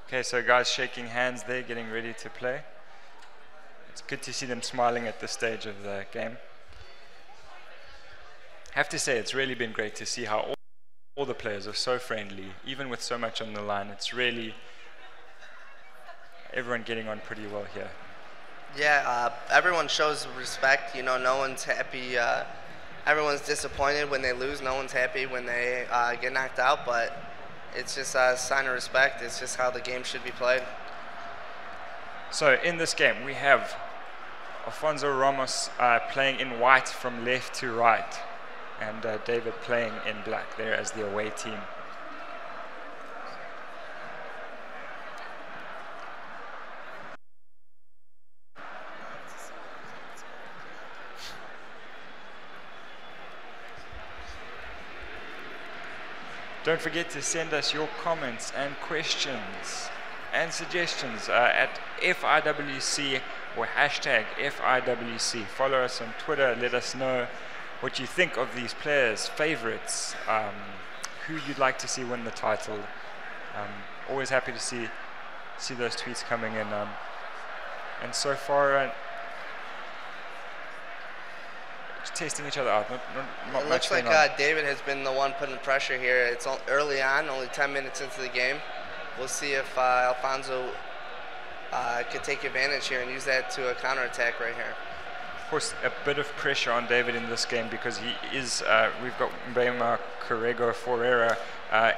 Okay, so guys shaking hands there, getting ready to play. It's good to see them smiling at this stage of the game. I have to say, it's really been great to see how all the players are so friendly, even with so much on the line. It's really everyone getting on pretty well here. Yeah, everyone shows respect. You know, no one's happy. Everyone's disappointed when they lose. No one's happy when they get knocked out, but it's just a sign of respect. It's just how the game should be played. So in this game, we have Alfonso Ramos playing in white from left to right, and David playing in black there as the away team. Don't forget to send us your comments and questions and suggestions at FIWC or hashtag FIWC. Follow us on Twitter. Let us know what you think of these players, favorites, who you'd like to see win the title. Always happy to see those tweets coming in. And so far, just testing each other out. Not it looks like David has been the one putting pressure here. It's early on, only 10 minutes into the game. We'll see if Alfonso could take advantage here and use that to a counterattack right here. Of course, a bit of pressure on David in this game because he is. We've got Mbema Corrego Ferreira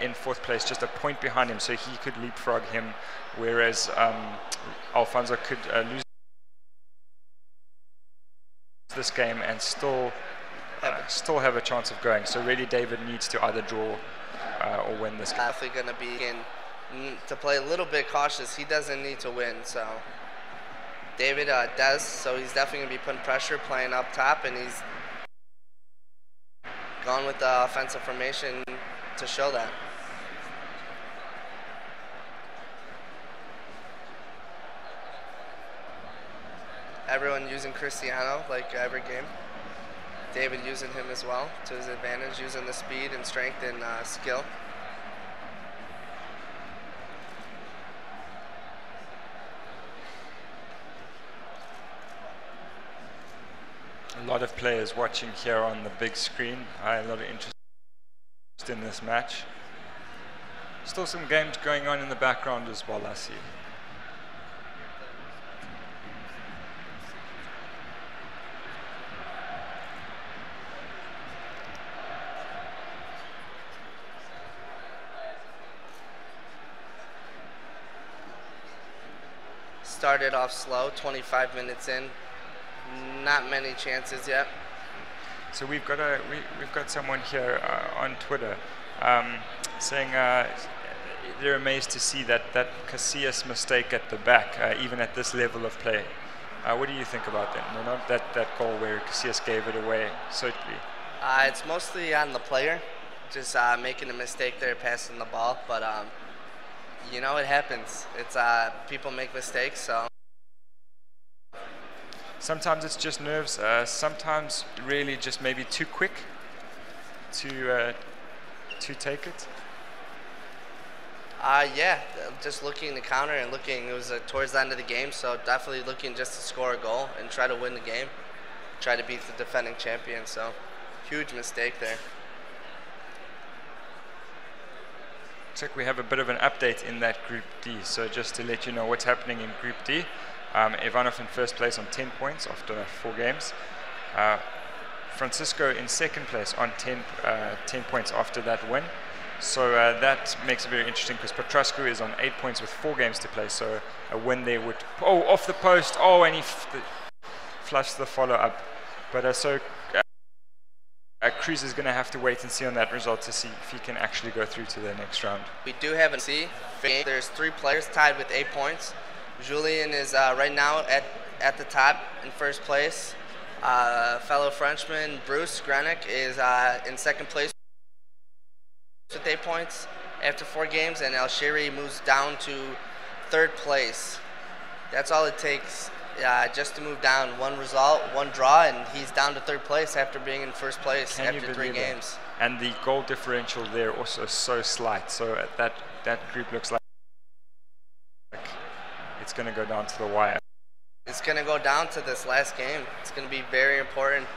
in fourth place, just a point behind him, so he could leapfrog him, whereas Alfonso could lose this game and still have a chance of going. So really, David needs to either draw or win this game. Definitely going to be to play a little bit cautious. He doesn't need to win, so David does. So he's definitely going to be putting pressure, playing up top, and he's gone with the offensive formation to show that. Everyone using Cristiano like every game. David using him as well to his advantage, using the speed and strength and skill. A lot of players watching here on the big screen. A lot of interest in this match. Still some games going on in the background as well, I see. Started off slow, 25 minutes in. Not many chances yet. So we've got someone here on Twitter saying they're amazed to see that Casillas mistake at the back, even at this level of play. What do you think about that? You know, that goal where Casillas gave it away so quickly? It's mostly on the player, just making a mistake there, passing the ball. But you know, it happens. It's people make mistakes, so. Sometimes it's just nerves. Sometimes really just maybe too quick to take it. Yeah, just looking to counter and looking. It was towards the end of the game, so definitely looking just to score a goal and try to win the game, try to beat the defending champion. So, huge mistake there. Looks like we have a bit of an update in that Group D. So just to let you know what's happening in Group D. Ivanov in first place on 10 points after 4 games. Francisco in second place on 10 points after that win. So that makes it very interesting because Petruscu is on 8 points with 4 games to play. So a win there would... Oh, off the post. Oh, and he flushed the follow-up. But Cruz is going to have to wait and see on that result to see if he can actually go through to the next round. We do have a C. There's 3 players tied with 8 points. Julian is right now at the top in first place. Fellow Frenchman Bruce Grenick is in second place with 8 points after 4 games, and El Shiri moves down to third place. That's all it takes just to move down. 1 result, 1 draw, and he's down to third place after being in first place after 3 games. And the goal differential there also so slight. So that group looks like it's going to go down to the wire. It's going to go down to this last game. It's going to be very important.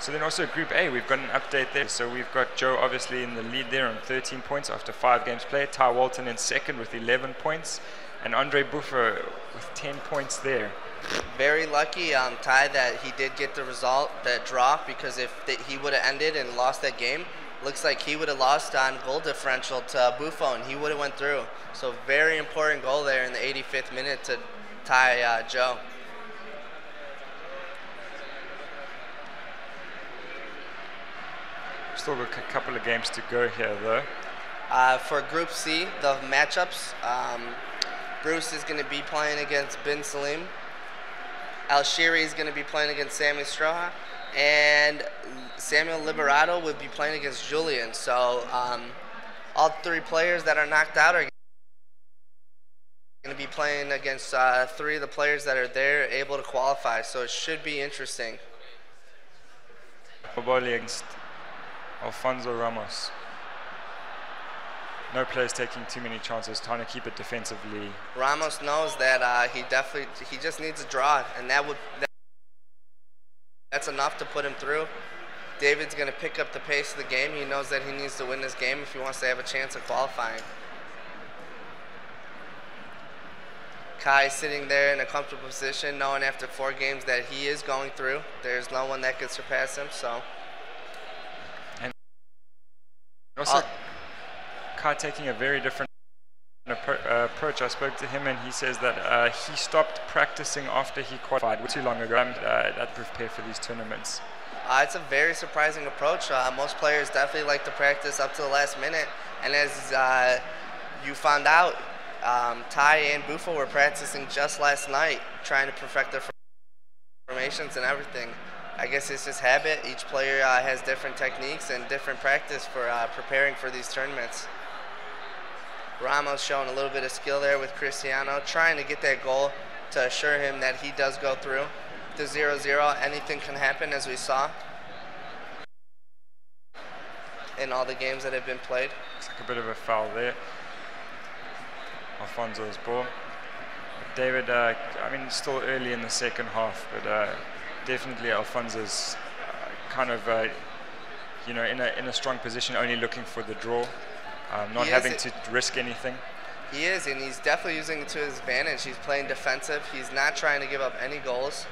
So then also Group A, we've got an update there. So we've got Joe obviously in the lead there on 13 points after 5 games played. Ty Walton in second with 11 points. And Andre Buffer with 10 points there. Very lucky, Ty, that he did get the result, that draw, because if he would have ended and lost that game, looks like he would have lost on goal differential to Buffo, and he would have went through. So very important goal there in the 85th minute to tie Joe. Still got a couple of games to go here, though. For Group C, the matchups, Bruce is going to be playing against Bin Salim. Al-Shiri is going to be playing against Sammy Stroha. And Samuel Liberato would be playing against Julian. So all 3 players that are knocked out are going to be playing against 3 of the players that are there able to qualify. So it should be interesting. Boboli against Alfonso Ramos. No players taking too many chances, trying to keep it defensively. Ramos knows that he just needs a draw, and that's enough to put him through. David's going to pick up the pace of the game. He knows that he needs to win this game if he wants to have a chance of qualifying. Kai sitting there in a comfortable position, knowing after 4 games that he is going through. There's no one that could surpass him. So. And also, Kai taking a very different approach. I spoke to him and he says that he stopped practicing after he qualified too long ago. That prepare for these tournaments. It's a very surprising approach. Most players definitely like to practice up to the last minute, and as you found out, Ty and Buffo were practicing just last night, trying to perfect their formations and everything. I guess it's just habit. Each player has different techniques and different practice for preparing for these tournaments. Ramos showing a little bit of skill there with Cristiano, trying to get that goal to assure him that he does go through. The 0-0, anything can happen, as we saw in all the games that have been played. Looks like a bit of a foul there. Alfonso's ball. David, I mean, it's still early in the second half, but definitely Alfonso's kind of, you know, in a strong position, only looking for the draw, not having to risk anything. He is, and he's definitely using it to his advantage. He's playing defensive. He's not trying to give up any goals,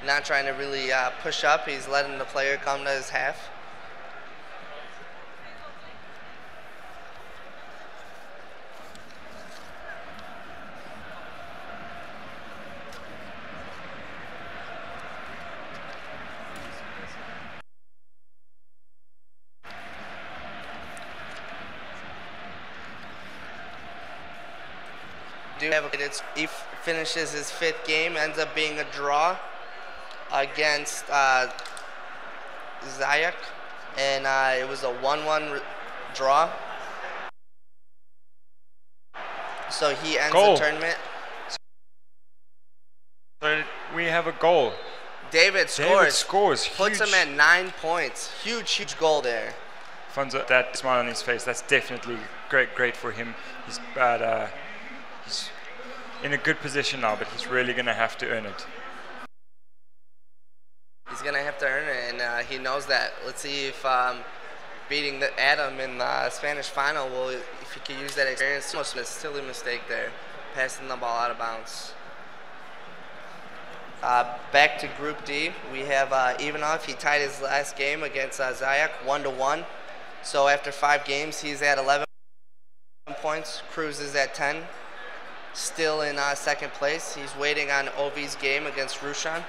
not trying to really push up. He's letting the player come to his half. He finishes his 5th game, ends up being a draw against Zayak, and it was a 1-1 draw. So he ends the tournament. So we have a goal. David scores. Puts huge. him at 9 points. Huge goal there. Fonzo, that smile on his face, that's definitely great for him. He's bad. He's in a good position now, but he's really going to have to earn it. He's going to have to earn it, and he knows that. Let's see if beating Adam in the Spanish final, if he can use that experience. Almost a silly mistake there, passing the ball out of bounds. Back to Group D, we have Ivanov. He tied his last game against Zayak 1-1. So after 5 games, he's at 11 points. Cruz is at 10. Still in second place. He's waiting on Ovi's game against Rushan.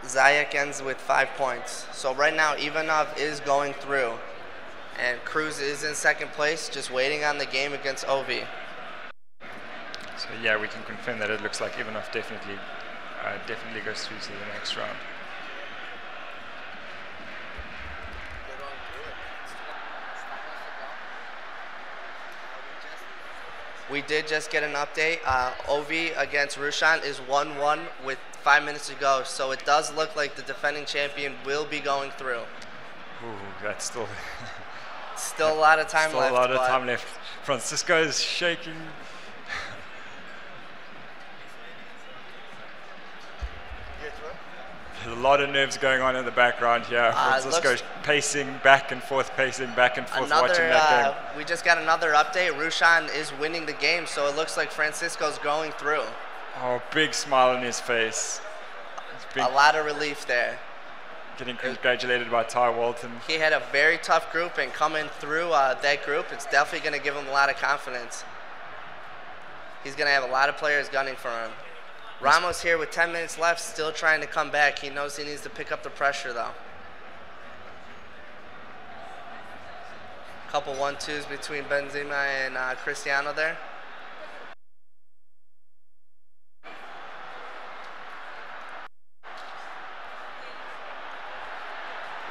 Zayak ends with 5 points. So right now, Ivanov is going through. And Cruz is in second place, just waiting on the game against Ovi. So yeah, we can confirm that it looks like Ivanov definitely goes through to the next round. We did just get an update. Ovi against Rushan is 1-1 with 5 minutes to go. So it does look like the defending champion will be going through. Ooh, that's still still a lot of time left. Still a lot of time left Francisco is shaking. There's a lot of nerves going on in the background here. Francisco pacing back and forth, watching that game. We just got another update. Rushan is winning the game, so it looks like Francisco's going through. Oh, big smile on his face. A lot of relief there. Getting congratulated by Ty Walton. He had a very tough group, and coming through that group, it's definitely going to give him a lot of confidence. He's going to have a lot of players gunning for him. Ramos here with 10 minutes left, still trying to come back. He knows he needs to pick up the pressure, though. Couple 1-2s between Benzema and Cristiano there.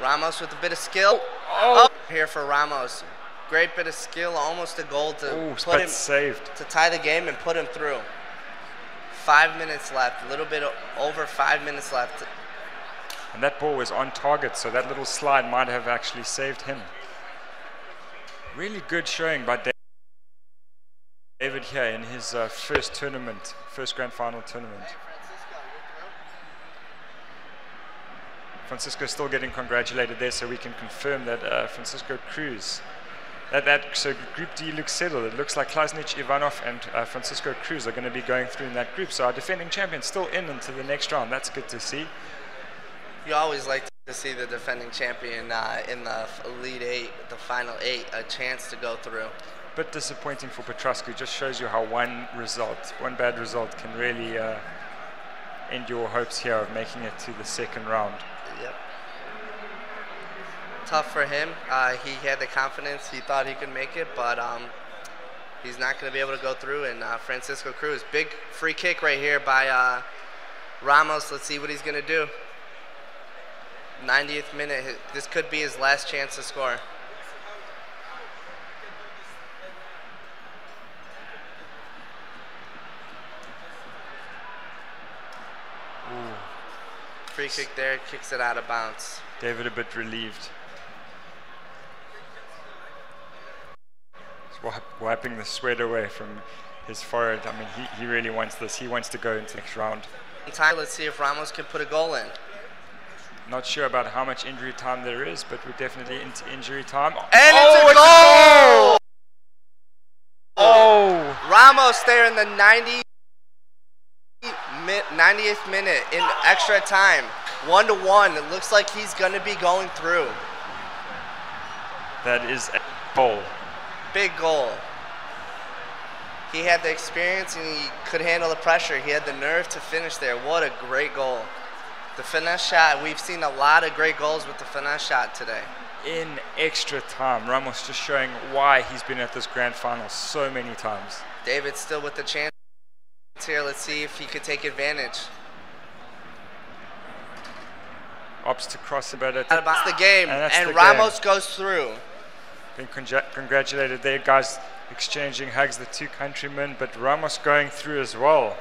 Ramos with a bit of skill. Oh. Up here for Ramos. Great bit of skill, almost a goal to put him saved. To tie the game and put him through. 5 minutes left, a little bit over 5 minutes left. And that ball was on target, so that little slide might have actually saved him. Really good showing by David here in his first grand final tournament. Francisco still getting congratulated there, so we can confirm that Francisco Cruz. So Group D looks settled. It looks like Klasnic, Ivanov, and Francisco Cruz are going to be going through in that group. So our defending champion still into the next round. That's good to see. You always like to see the defending champion in the Elite 8, the Final 8, a chance to go through. Bit disappointing for Petruscu. Just shows you how one bad result can really end your hopes here of making it to the second round. Yep. Tough for him. He had the confidence. He thought he could make it, but he's not going to be able to go through. And Francisco Cruz, big free kick right here by Ramos. Let's see what he's going to do. 90th minute. This could be his last chance to score. Ooh. Free kick there, kicks it out of bounds. David a bit relieved. Wiping the sweat away from his forehead. I mean, he really wants this. He wants to go into the next round. Let's see if Ramos can put a goal in. Not sure about how much injury time there is, but we're definitely into injury time. And it's a goal! Oh! Ramos there in the 90th minute in extra time. 1-1. It looks like he's going to be going through. That is a goal. Big goal. He had the experience and he could handle the pressure. He had the nerve to finish there. What a great goal. The finesse shot, we've seen a lot of great goals with the finesse shot today. In extra time, Ramos just showing why he's been at this grand final so many times. David still with the chance here. Let's see if he could take advantage. Opts to cross about it. That's the game, and Ramos goes through. Being congratulated there, guys, exchanging hugs, the two countrymen, but Ramos going through as well.